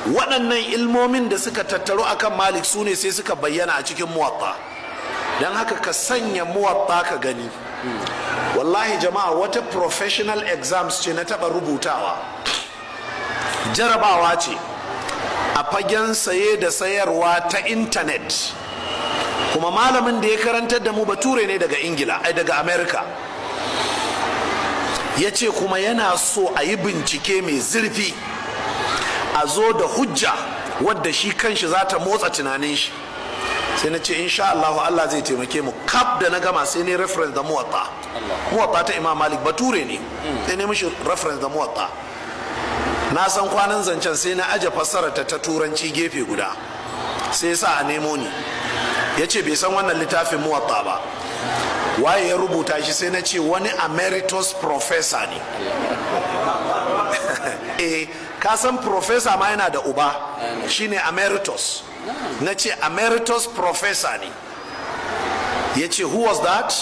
waɗannan ilmomin da suka tattaru akan Malik su ne sai suka bayyana a cikin muwatta. don haka ka sanya muwatta ka gani. Wallahi jama'a, wata professional exams ce na taɓa rubutawa, jarabawa ce a fagen saye da sayarwa ta intanet, kuma malamin da ya karantar da mu bature ne daga Ingila, daga America. Ya ce kuma yana so a yi bincike mai zurfi, a zo da hujja wadda shi kanshi za ta motsa tunanin shi. Sai na ce insha Allah zai taimake mu. Kaf da na gama sai ne reference da muwatta ta Imam Malik, bature ne, sai ne mishi reference da muwatta. Na san kwanan zancen sai na aje fassara ta turanci gefe guda, sai sa a nemo ni. Ya ce bai san wannan littafin muwatta ba, waye ya rubuta shi? Sai na ce wani emeritus professor ne. Ka san professor ma yana da uba, shine emeritus. Na ce emeritus professor ne. Ya ce who was that?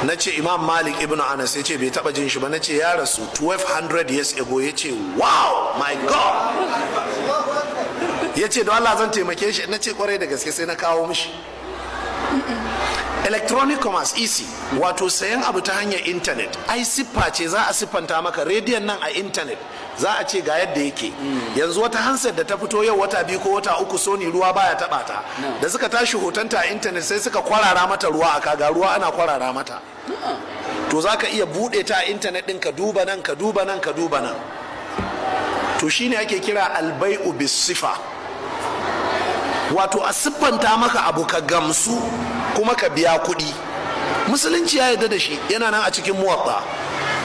Na ce Imam Malik ibn Anas. Ya ce bai taba jin shi ba. Na ce ya rasu 1200 years ago. Ya ce wow, my God. Ya ce don Allah zan taimake shi. Na ce kwarai da gaske, sai na kawo mishi. Electronic commerce easy, wato sayan abu ta hanyar intanet. Ai siffa ce, za a siffanta maka rediyon nan a intanet, za a ce ga yadda yake. Yanzu wata handset da ta fito yau wata 2 ko wata 3, Sony ruwa baya taba ta. Da suka tashi hotonta a intanet sai suka kwarara mata ruwa, a kaga ruwa ana kwarara mata. To za ka iya bude ta a intanet din, ka duba nan, ka duba nan, ka duba nan. To shine ake kira albai'u bis sifa, wato a siffanta maka abu ka gamsu kuma ka biya kuɗi. Musulunci ya yarda da shi, yana nan a cikin muwatta.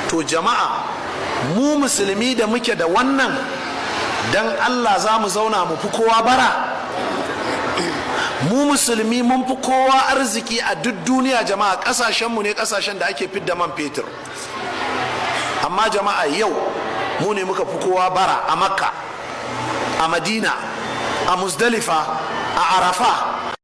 To jama'a, mu musulmi da muke da wannan, dan Allah za mu zauna mu fi kowa bara? Mu musulmi mun fi kowa arziki a duk duniya jama'a. Ƙasashenmu ne ƙasashen da ake fidda man fetur, amma jama'a yau mu ne muka fi kowa bara a Makka, a Madina, a Muzdalifa, a Arafa,